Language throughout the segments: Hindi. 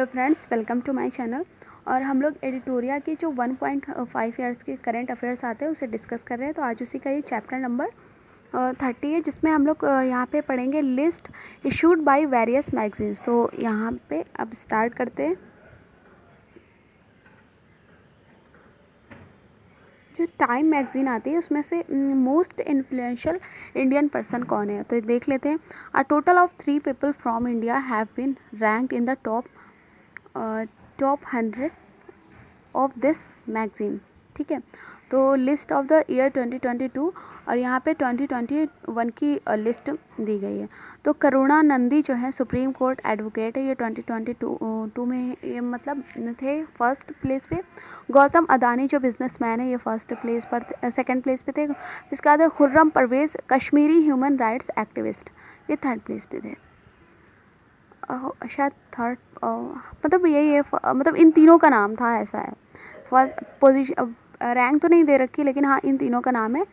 Hello friends, welcome to my channel. और हम लोग एडिटोरिया की जो 1.5 ईयर्स के करंट अफेयर्स आते हैं उसे डिस्कस कर रहे हैं। तो आज उसी का ये चैप्टर नंबर 30 है, जिसमें हम लोग यहाँ पे पढ़ेंगे list issued by various magazines. तो यहाँ पे अब स्टार्ट करते हैं। जो टाइम मैगज़ीन आती है उसमें से मोस्ट इन्फ्लुएंशियल इंडियन पर्सन कौन है, तो देख लेते हैं। A total of 3 people from India have been ranked in the top 100 of this magazine. ठीक है, तो लिस्ट ऑफ द ईयर 2022 और यहाँ पे 2021 की लिस्ट दी गई है। तो करुणा नंदी जो है सुप्रीम कोर्ट एडवोकेट है, ये 2022 में ये मतलब थे फर्स्ट प्लेस पे। गौतम अदानी जो बिजनेसमैन है ये फर्स्ट प्लेस पर सेकंड प्लेस पे थे। इसके बाद Khurram Parvez Kashmiri human rights activist, ये थर्ड प्लेस पे थे। शायद थर्ड मतलब यही है, मतलब इन तीनों का नाम था, ऐसा है। फर्स्ट पोजीशन रैंक तो नहीं दे रखी, लेकिन हाँ इन तीनों का नाम है।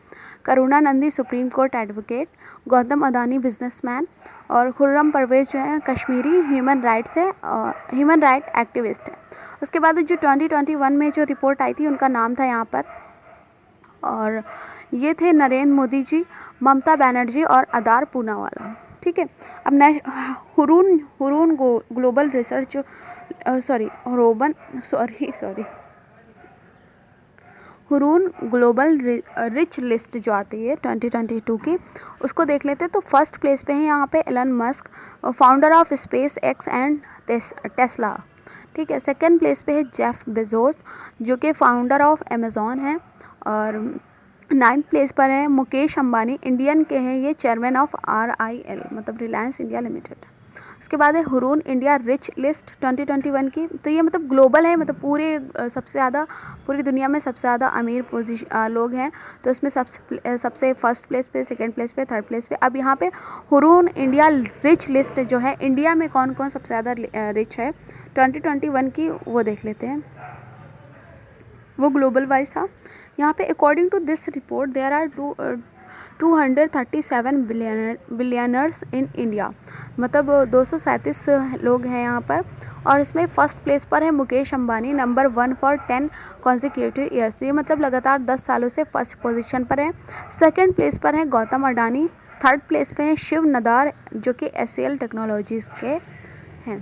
Karuna Nandy Supreme Court advocate, Gautam Adani businessman और खुर्रम परवेज़ जो है कश्मीरी ह्यूमन राइट्स है, ह्यूमन राइट एक्टिविस्ट है। उसके बाद जो 2021 में जो रिपोर्ट आई थी उनका नाम था यहाँ पर, और ये थे नरेंद्र मोदी जी, ममता बनर्जी और अदार पूनावाला। ठीक है, अब Hurun global research Hurun global rich list जो आती है 2022 की, उसको देख लेते हैं। तो फर्स्ट प्लेस पे है यहाँ पे Elon Musk, founder of Space X and Tesla. ठीक है, सेकंड प्लेस पे है जेफ बेजोस जो कि फाउंडर ऑफ अमेज़ॉन है। और 9th प्लेस पर है मुकेश अंबानी, इंडियन के हैं ये, चेयरमैन ऑफ RIL मतलब रिलायंस इंडिया लिमिटेड। उसके बाद है हुरून इंडिया रिच लिस्ट 2021 की। तो ये मतलब ग्लोबल है, मतलब पूरे सबसे ज़्यादा पूरी दुनिया में सबसे ज़्यादा अमीर लोग हैं। तो इसमें सबसे फर्स्ट प्लेस पे, सेकंड प्लेस पे, थर्ड प्लेस पे। अब यहाँ पे हुरून इंडिया रिच लिस्ट जो है, इंडिया में कौन कौन सबसे ज़्यादा रिच है 2021 की, वो देख लेते हैं। वो ग्लोबल वाइज था। यहाँ पे according to this report there are 237 billionaires in India, मतलब 237 लोग हैं यहाँ पर। और इसमें फर्स्ट प्लेस पर है Mukesh Ambani, number 1 for 10 consecutive years. ये मतलब लगातार 10 सालों से फर्स्ट पोजीशन पर है। सेकंड प्लेस पर है गौतम अडानी। थर्ड प्लेस पे है शिव नदार जो कि SCL टेक्नोलॉजीज़ के हैं।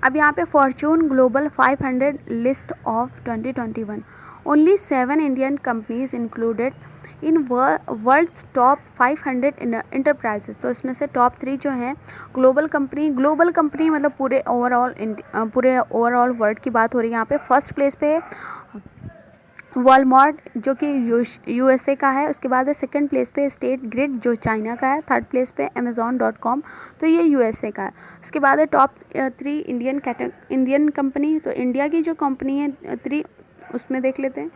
अब यहाँ पे Fortune global 500 list of 2021, only 7 Indian companies included in world's top 500 enterprises. तो इसमें से टॉप 3 जो हैं ग्लोबल कंपनी मतलब पूरे ओवरऑल वर्ल्ड की बात हो रही है। यहाँ पे फर्स्ट प्लेस पे वॉलमार्ट जो कि USA का है। उसके बाद सेकंड प्लेस पे स्टेट ग्रिड जो चाइना का है। थर्ड प्लेस पे Amazon.com, तो ये USA का है। उसके बाद है टॉप 3 इंडियन कंपनी। तो इंडिया की जो कंपनी है 3, उसमें देख लेते हैं।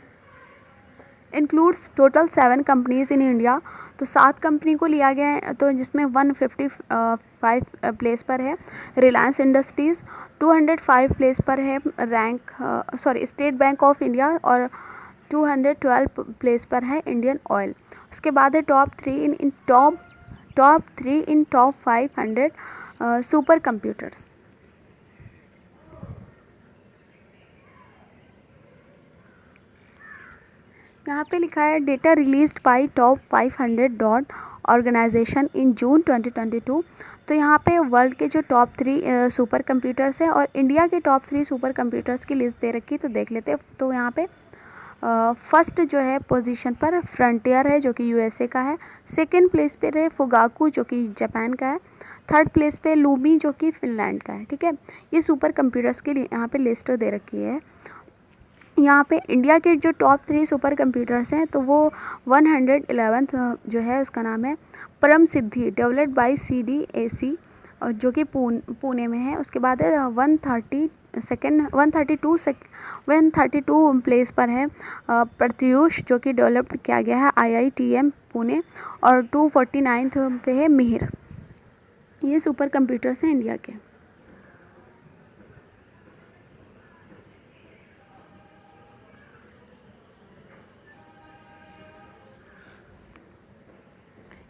Includes total 7 companies in India. तो 7 कंपनी को लिया गया है, तो जिसमें 155 प्लेस पर है रिलायंस इंडस्ट्रीज़, 205 प्लेस पर है स्टेट बैंक ऑफ इंडिया, और 212 प्लेस पर है इंडियन ऑयल। उसके बाद है top 3 in top 500 supercomputers. यहाँ पे लिखा है data released by top 500 dot organisation in June 2022। तो यहाँ पे वर्ल्ड के जो टॉप 3 सुपर कंप्यूटर्स हैं और इंडिया के टॉप 3 सुपर कंप्यूटर्स की लिस्ट दे रखी, तो देख लेते हैं। तो यहाँ पे फर्स्ट जो है पोजीशन पर फ्रंटियर है जो कि USA का है। सेकंड प्लेस पे है फुगाकू जो कि जापान का है। थर्ड प्लेस पे लूमी जो कि फिनलैंड का है। ठीक है, ये सुपर कंप्यूटर्स के लिए यहाँ पे लिस्ट दे रखी है। यहाँ पे इंडिया के जो टॉप 3 सुपर कंप्यूटर्स हैं, तो वो 111th जो है उसका नाम है परम सिद्धि, डेवलप्ड बाय CDAC जो कि पुणे में है। उसके बाद है 132 प्लेस पर है प्रत्यूष जो कि डेवलप्ड किया गया है IITM पुणे, और 249th पे है मिहिर। ये सुपर कंप्यूटर्स हैं इंडिया के।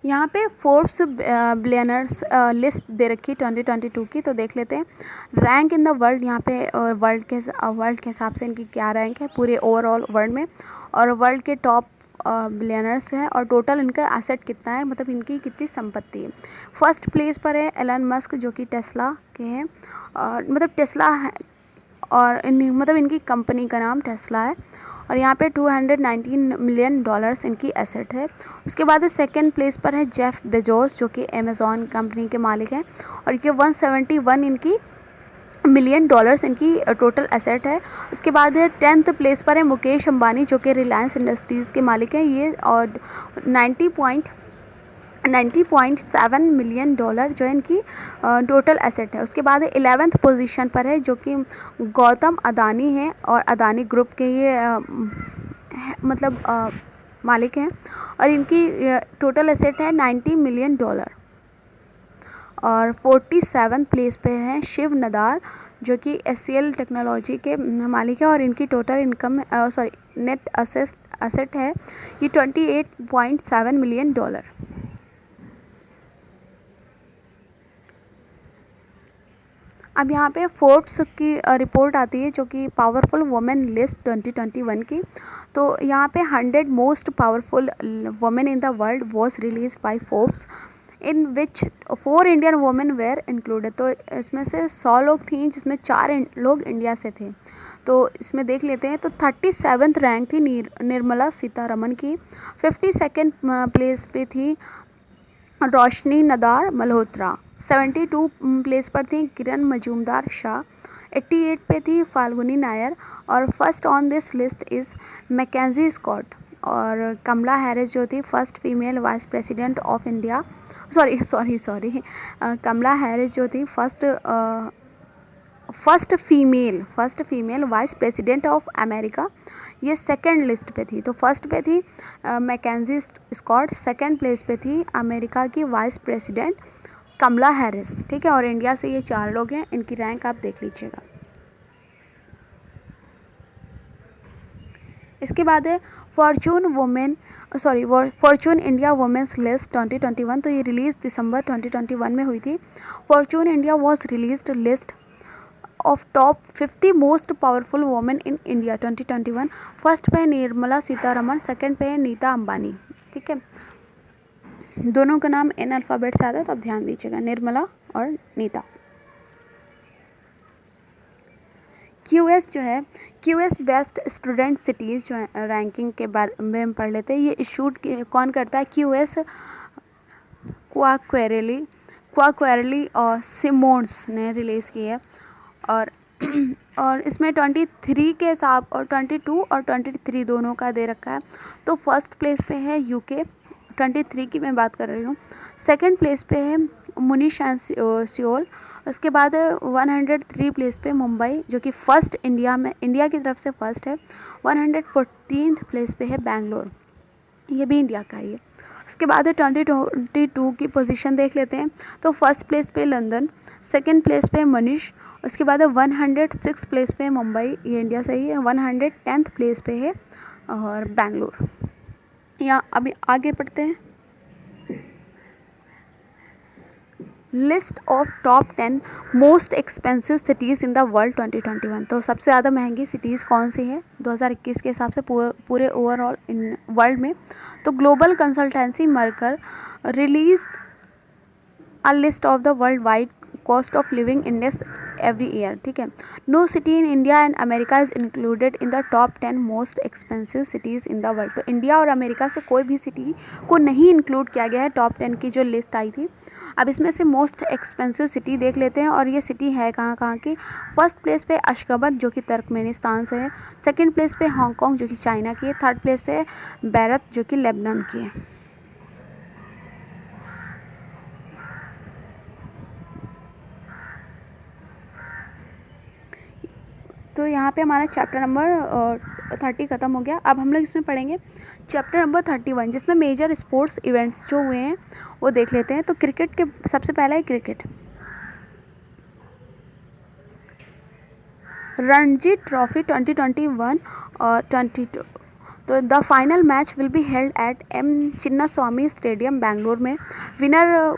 यहाँ पे फोर्ब्स बिलियनर्स लिस्ट दे रखी 2022 की, तो देख लेते हैं रैंक इन द वर्ल्ड। यहाँ पे वर्ल्ड के हिसाब से इनकी क्या रैंक है पूरे ओवरऑल वर्ल्ड में, और वर्ल्ड के टॉप बिलियनर्स हैं, और टोटल इनका एसेट कितना है, मतलब इनकी कितनी संपत्ति है। फर्स्ट प्लेस पर है एलन मस्क जो कि टेस्ला के हैं, और मतलब टेस्ला है, और मतलब इनकी कंपनी का नाम टेस्ला है, और यहाँ पे 219 मिलियन डॉलर्स इनकी एसेट है। उसके बाद सेकंड प्लेस पर है जेफ बेजोस जो कि अमेज़ॉन कंपनी के मालिक हैं, और ये 171 इनकी मिलियन डॉलर्स इनकी टोटल एसेट है। उसके बाद 10th प्लेस पर है मुकेश अंबानी जो कि रिलायंस इंडस्ट्रीज़ के मालिक हैं, ये और 90.7 मिलियन डॉलर जो है इनकी टोटल एसेट है। उसके बाद 11th पोजीशन पर है जो कि गौतम अदानी हैं, और अदानी ग्रुप के ये मतलब मालिक हैं, और इनकी टोटल एसेट है 90 मिलियन डॉलर। और 47 प्लेस पे हैं शिव नदार जो कि SCL टेक्नोलॉजी के मालिक है, और इनकी टोटल इनकम नेट असेट है ये 28.7 मिलियन डॉलर। अब यहाँ पे फोर्ब्स की रिपोर्ट आती है जो कि पावरफुल वुमेन लिस्ट 2021 की। तो यहाँ पे 100 most powerful women in the world was release by Forbes in which 4 Indian women were included. तो इसमें से 100 लोग थी जिसमें 4 लोग इंडिया से थे। तो इसमें देख लेते हैं, तो 37th रैंक थी निर्मला सीतारमन की। 52nd प्लेस पे थी रोशनी नदार मल्होत्रा। 72 प्लेस पर थी किरण मजूमदार शाह। 88 पे थी फाल्गुनी नायर, और first on this list is Mackenzie Scott. और कमला हैरिस जो थी first female vice president of India, sorry Kamala Harris जो थी first female vice president of America, ये सेकंड लिस्ट पे थी। तो फर्स्ट पे थी मैकेंजी स्कॉट, सेकंड प्लेस पे थी अमेरिका की वाइस प्रेसिडेंट कमला हैरिस, ठीक है। और इंडिया से ये 4 लोग हैं, इनकी रैंक आप देख लीजिएगा। इसके बाद है फॉर्चून इंडिया वुमेंस लिस्ट 2021। तो ये रिलीज़ दिसंबर 2021 में हुई थी। Fortune India was released list of top 50 most powerful women in India 2021। First पे है निर्मला सीतारमन, सेकंड पे है नीता अंबानी, ठीक है। दोनों का नाम इन अल्फ़ाबेट से आता है तो आप ध्यान दीजिएगा, निर्मला और नीता। QS जो है, QS बेस्ट स्टूडेंट सिटीज़ जो है रैंकिंग के बारे में हम पढ़ लेते हैं। ये इशूड कौन करता है? QS क्वाक्वेरली और सिमोन्स ने रिलीज़ की है। और इसमें 23 के हिसाब और 22 और 23 दोनों का दे रखा है। तो फर्स्ट प्लेस पे है UK, 23 की मैं बात कर रही हूँ। सेकंड प्लेस पे है मुनीश एंड सियोल। उसके बाद 103 प्लेस पे मुंबई जो कि फर्स्ट इंडिया की तरफ से फर्स्ट है। 114th प्लेस पे है बेंगलोर, ये भी इंडिया का ही है। उसके बाद है 2022 की पोजीशन देख लेते हैं। तो फर्स्ट प्लेस पे लंदन, सेकंड प्लेस पे मनीष। उसके बाद है 106 प्लेस पे मुंबई, ये इंडिया से ही है। 110th प्लेस पे है और बेंगलोर। यहाँ अभी आगे पढ़ते हैं। List of top 10 most expensive cities in the world 2021। तो सबसे ज़्यादा महंगी सिटीज़ कौन सी है 2021 के हिसाब से पूरे ओवरऑल इन वर्ल्ड में? तो global consultancy Mercer release a list of the worldwide cost of living index every year, ठीक है। No city in India and America is included in the top 10 most expensive cities in the world. तो इंडिया और अमेरिका से कोई भी सिटी को नहीं इंक्लूड किया गया है टॉप 10 की जो लिस्ट आई थी। अब इसमें से मोस्ट एक्सपेंसिव सिटी देख लेते हैं, और ये सिटी है कहाँ की। फर्स्ट प्लेस पे अशगाबत जो कि तुर्कमेनिस्तान से है। सेकंड प्लेस पे हांगकांग जो कि चाइना की है। थर्ड प्लेस पे बैरत जो कि लेबनान की है। तो यहाँ पे हमारा चैप्टर नंबर 30 ख़त्म हो गया। अब हम लोग इसमें पढ़ेंगे चैप्टर नंबर 31 जिसमें मेजर स्पोर्ट्स इवेंट्स जो हुए हैं वो देख लेते हैं। तो क्रिकेट के सबसे पहला है क्रिकेट, रणजी ट्रॉफी 2021 और 22। तो the final match will be held at M Chinnaswamy stadium Bangalore में। विनर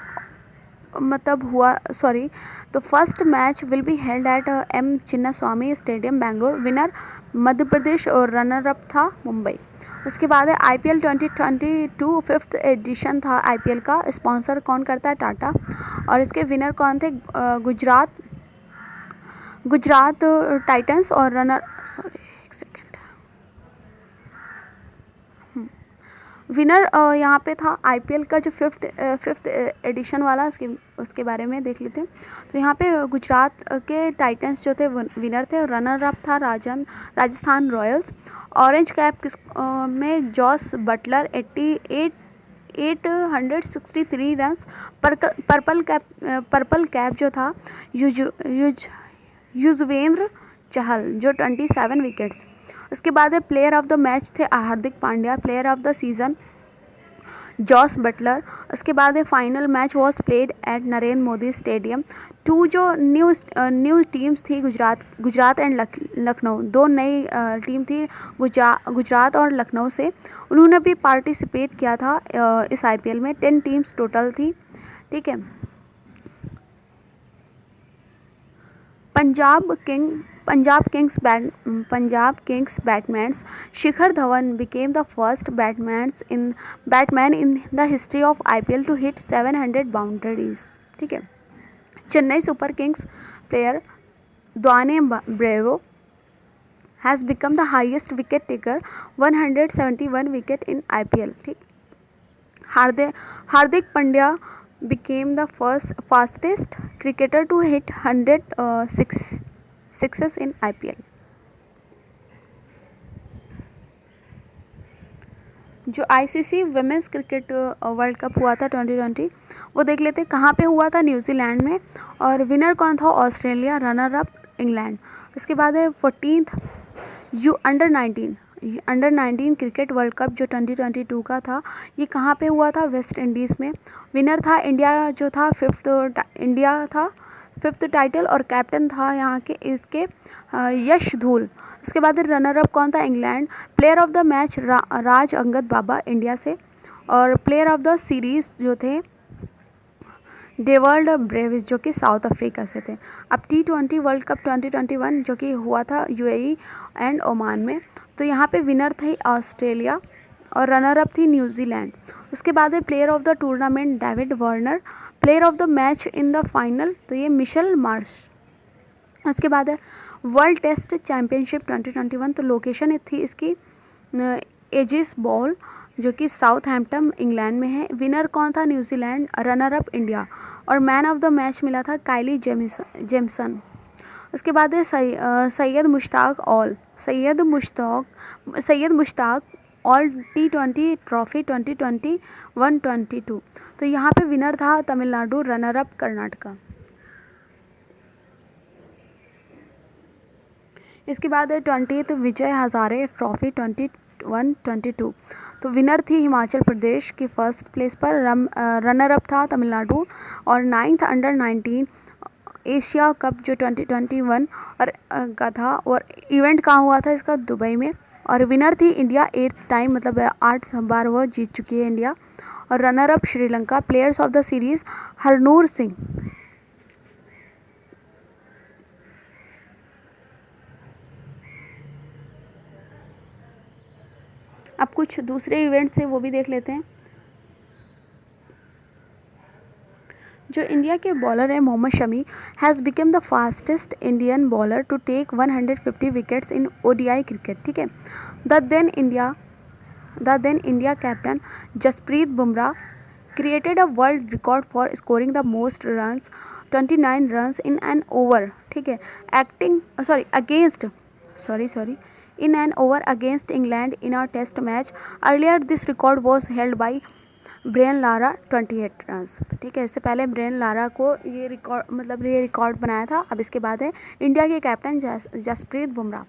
मतलब हुआ सॉरी तो first match will be held at M Chinnaswamy stadium Bangalore. Winner Madhya Pradesh और रनर अप था मुंबई। उसके बाद है IPL 2022 फिफ्थ एडिशन था IPL का। स्पॉन्सर कौन करता है? टाटा। और इसके विनर कौन थे? गुजरात टाइटंस और रनर एक सेकेंड विनर यहाँ पे था IPL का जो फिफ्थ एडिशन वाला, उसके बारे में देख लेते हैं। तो यहाँ पे गुजरात के टाइटंस जो थे विनर थे। रनर अप था राजस्थान रॉयल्स। ऑरेंज कैप में Jos Buttler 863 runs. Purple cap जो था युजवेंद्र चहल जो 27 विकेट्स। उसके बाद है प्लेयर ऑफ द मैच थे Hardik Pandya. Player of the season Jos Buttler. उसके बाद है final match was played at Narendra Modi stadium. Two जो न्यू टीम्स थी गुजरात एंड लखनऊ, दो नई टीम थी गुजरात और लखनऊ से। उन्होंने भी पार्टिसिपेट किया था इस IPL में। 10 टीम्स टोटल थी, ठीक है। Punjab Kings batsman Shikhar Dhawan became the first batsman in the history of IPL to hit 700 boundaries, ठीक है। Chennai super kings player Dwayne Bravo has become the highest wicket taker 171 wicket in IPL, ठीक। Hardik Pandya became the fastest cricketer to hit 100 sixes in IPL। जो ICC women's cricket world cup हुआ था 2020, वो देख लेते कहाँ पे हुआ था? न्यूजीलैंड में। और विनर कौन था? ऑस्ट्रेलिया। Runner up England. उसके बाद है 14th under 19 cricket world cup जो 2022 का था, ये कहाँ पे हुआ था? वेस्ट इंडीज़ में। विनर था इंडिया जो था फिफ्थ टाइटल और कैप्टन था यहाँ के इसके यश धूल। उसके बाद रनर अप कौन था? England. Player of the match Raj Angad Baba India से। और प्लेयर ऑफ द सीरीज़ जो थे डेवर्ल्ड ब्रेविस जो कि साउथ अफ्रीका से थे। अब T20 वर्ल्ड कप 2021 जो कि हुआ था UAE एंड ओमान में, तो यहाँ पे विनर थे ऑस्ट्रेलिया और रनर अप थी न्यूजीलैंड। उसके बाद है player of the tournament David Warner. Player of the match in the final, तो ये मिशेल मार्श। उसके बाद है वर्ल्ड टेस्ट चैम्पियनशिप 2021, तो लोकेशन थी इसकी एजिस बॉल जो कि साउथहैम्पटन इंग्लैंड में है। विनर कौन था? न्यूजीलैंड। Runner up India. और मैन ऑफ द मैच मिला था काइली जेमसन। उसके बाद है Syed Mushtaq all T20 trophy 2021-22, तो यहाँ पे विनर था तमिलनाडु। Runner up Karnataka. इसके बाद है 20th विजय हजारे ट्रॉफी 2021-22, तो विनर थी हिमाचल प्रदेश की फर्स्ट प्लेस पर। रनर अप था तमिलनाडु। और 9th अंडर 19 एशिया कप जो 2021 और का था, और इवेंट कहाँ हुआ था इसका? दुबई में। और विनर थी इंडिया 8th टाइम, मतलब 8 बार वो जीत चुकी है इंडिया। और runner up Sri Lanka. Players of the series Harnoor Singh. अब कुछ दूसरे इवेंट्स हैं वो भी देख लेते हैं। जो इंडिया के बॉलर है Mohammed Shami has become the fastest Indian bowler to take 150 wickets in ODI cricket, ठीक है। The then India captain Jasprit Bumrah created a world record for scoring the most runs 29 runs in an over, ठीक है, in an over against England in a test match. Earlier this record was held by Brian Lara 28 runs, ठीक है। इससे पहले ब्रेन लारा को ये रिकॉर्ड बनाया था। अब इसके बाद है इंडिया के कैप्टन जसप्रीत बुमराह।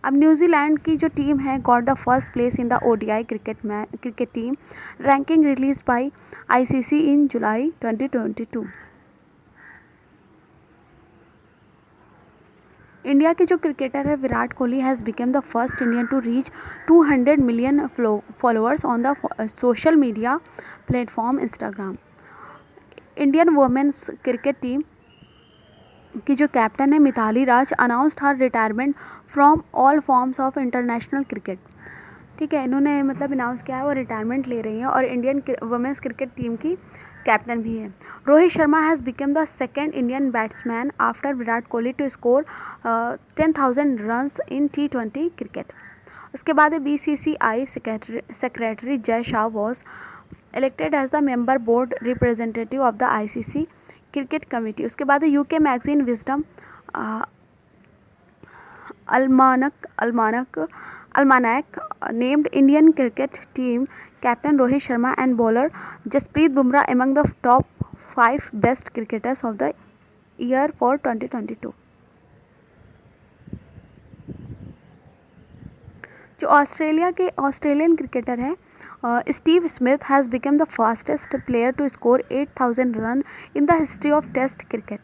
अब न्यूजीलैंड की जो टीम है got the first place in the ODI cricket team ranking release by ICC in July 2022। India के जो क्रिकेटर है Virat Kohli has become the first Indian to reach 200 million followers on the social media platform Instagram. Indian women's cricket team की जो कैप्टन है Mithali Raj announced her retirement from all forms of international cricket. ठीक है, इन्होंने मतलब अनाउंस किया है वो रिटायरमेंट ले रही हैं और इंडियन वुमेन्स क्रिकेट टीम की कैप्टन भी है। Rohit Sharma has become the second Indian batsman after Virat Kohli to score 10,000 runs in T20 cricket. उसके बाद BCCI secretary Jay Shah was elected as the member board representative of the ICC cricket committee. उसके बाद UK magazine Wisden Almanack named Indian cricket team captain Rohit Sharma and bowler Jasprit Bumrah among the top 5 best cricketers of the year for 2022। जो ऑस्ट्रेलियन क्रिकेटर है Steve Smith has become the fastest player to score 8,000 run in the history of test cricket.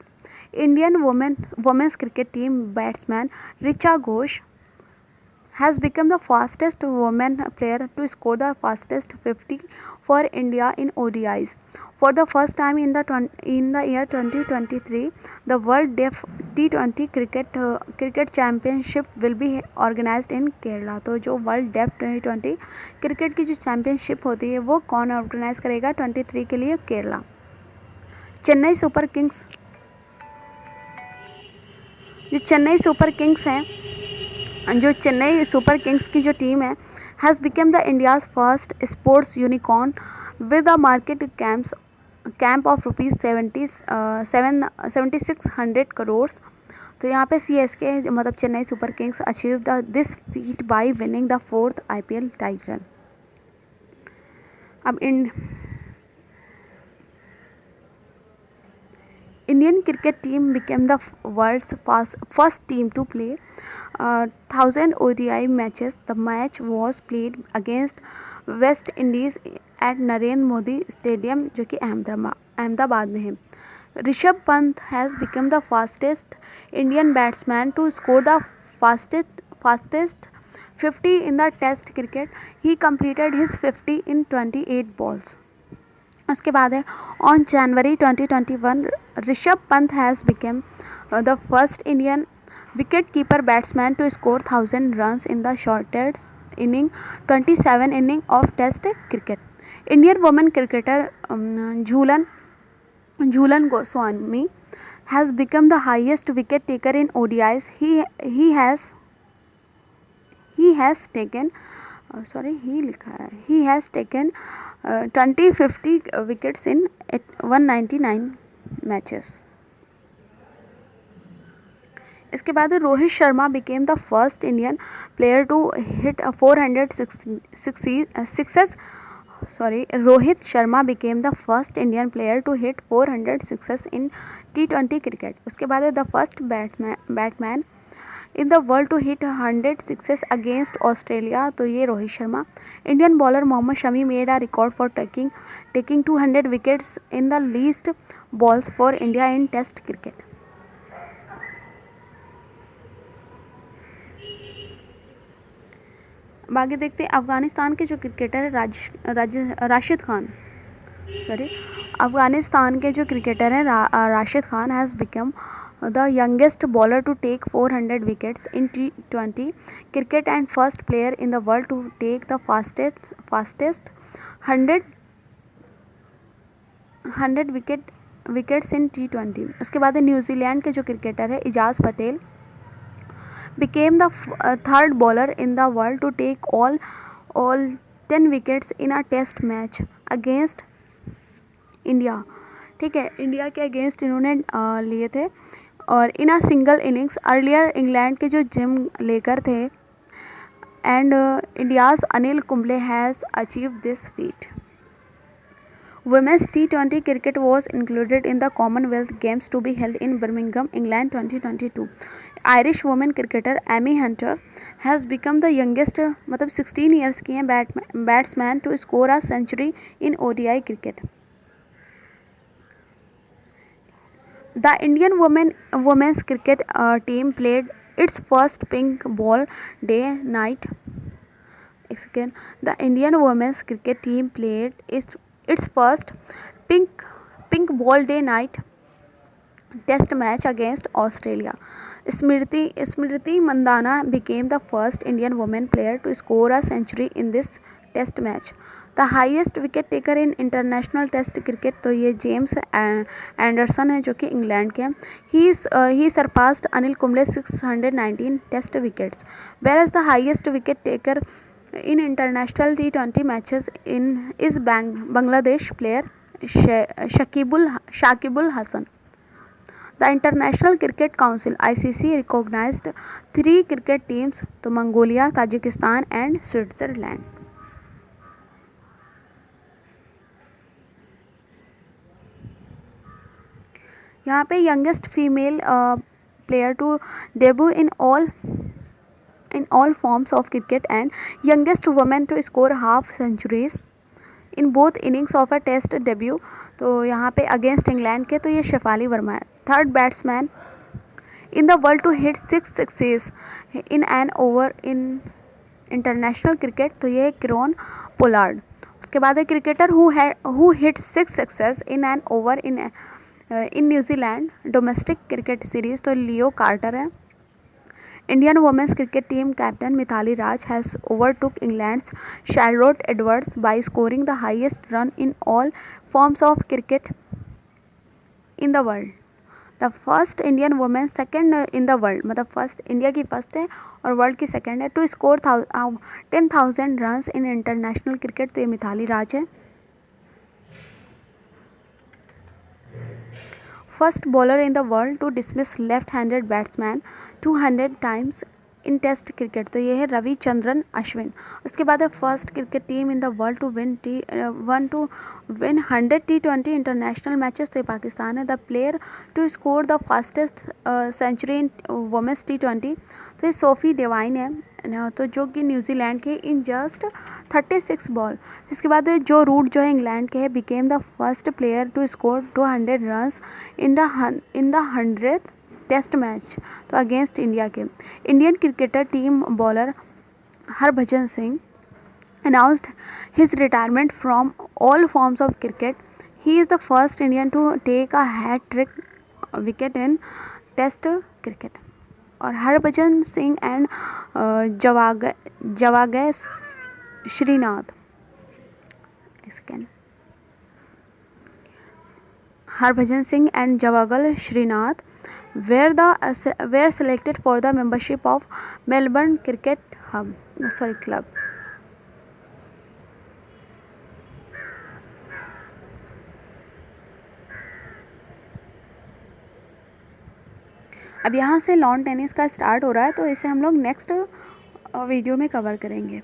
Indian women's cricket team batsman Richa Ghosh has become the fastest woman player to score the fastest 50 for India in ODIs. For the first time in the year 2023, the World Deaf T20 cricket championship will be organized in Kerala. तो जो वर्ल्ड डेफ T20 क्रिकेट की जो चैम्पियनशिप होती है वो कौन ऑर्गेनाइज करेगा 23 के लिए? केरला। चेन्नई सुपर किंग्स की जो टीम है has become the India's first sports unicorn with a market camp of ₹7600 crore. तो यहाँ पे CSK मतलब Chennai super Kings achieve this feet by winning the 4th IPL title. अब Indian cricket team became the world's first team to play 1,000 ODI matches. The match was played against West Indies at Narendra Modi stadium जो कि अहमदाबाद में है। Rishabh Pant has become the fastest Indian batsman to score the fastest 50 in the test cricket. He completed his 50 in 28 balls। उसके बाद है on January 2021 Rishabh Pant has become the first Indian wicket keeper batsman to score 1,000 runs in the shortest inning 27 inning of test cricket. Indian women cricketer Jhulan Goswami has become the highest wicket taker in ODIs। he has taken 50 wickets in 199 matches. इसके बाद Rohit Sharma became the first Indian player to hit 400 sixes. Rohit Sharma became the first Indian player to hit 400 sixes in T20 cricket. उसके बाद the first batsman in the world to hit 100 sixes against Australia. तो ये Rohit Sharma. Indian bowler Mohammed Shami made a record for taking 200 wickets in the least balls for India in test cricket. आगे देखते हैं अफगानिस्तान के जो क्रिकेटर है राशिद खान। अफगानिस्तान के जो क्रिकेटर हैं Rashid Khan has become the youngest bowler to take 400 wickets in T20 cricket and first player in the world to take the fastest 100 wickets in T20। उसके बाद न्यूजीलैंड के जो क्रिकेटर है Ejaz Patel became the third bowler in the world to take all 10 wickets in a test match against India. ठीक है, इंडिया के अगेंस्ट इन्होंने लिए थे और in a single innings. Earlier England के जो जिम लेकर थे and India's Anil Kumble has achieve this feat. Women's T20 cricket was included in the Commonwealth Games to be held in Birmingham, England 2022। Irish women cricketer Amy Hunter has become the youngest मतलब 16 ईयर्स की हैं batsman to score a century in ODI cricket. The Indian women's cricket team played its first pink ball day night. Again, the Indian women's cricket team played its first pink ball day night test match against Australia. Smriti Mandhana became the first Indian woman player to score a century in this test match. The highest wicket taker in international test cricket तो ये जेम्स एंडरसन है जो कि इंग्लैंड के हैं. He surpassed Anil Kumble's 619 test wickets, whereas the highest wicket taker in international T20 matches is Bangladesh player Shakibul Hasan. The International Cricket Council (ICC) recognized 3 cricket teams, तो मंगोलिया, ताजिकिस्तान एंड स्विट्जरलैंड. यहाँ पे youngest female player to debut in all forms of cricket and youngest women to score half centuries in both innings of a test debut. तो यहाँ पे अगेंस्ट इंग्लैंड के तो ये शेफाली वर्मा है. Third batsman in the world to hit 6 sixes in an over in international cricket तो ये है किरोन पोलार्ड. उसके बाद है cricketer who hit 6 sixes in an over in New Zealand domestic cricket series तो लियो कार्टर है. Indian women's cricket team captain Mithali Raj has overtook England's Charlotte Edwards by scoring the highest run in all forms of cricket in the world. The first Indian woman second in the world, मतलब फर्स्ट इंडिया की फर्स्ट है और वर्ल्ड की सेकंड है to score 10,000 runs in international cricket तो ये मिथाली राज है. First bowler in the world to dismiss left handed batsman 200 times in test cricket तो ये है रविचंद्रन अश्विन. उसके बाद है first cricket team in the world to win 100 T20 international matches तो ये पाकिस्तान है. The player to score the fastest century in women's T20 तो ये सोफी डिवाइन है तो जो कि न्यूजीलैंड के इन जस्ट 36 बॉल. इसके बाद जो रूट जो है इंग्लैंड के है became the first player to score 200 runs in the 100th test match तो अगेंस्ट इंडिया के. Indian cricketer team bowler Harbhajan Singh announced his retirement from all forms of cricket. He is the first Indian to take a hat-trick wicket in Test cricket. और Harbhajan Singh and Javagal Srinath Harbhajan Singh and Javagal Srinath were selected for the membership of Melbourne Cricket Club. अब यहाँ से लॉन टेनिस का स्टार्ट हो रहा है तो इसे हम लोग नेक्स्ट वीडियो में कवर करेंगे.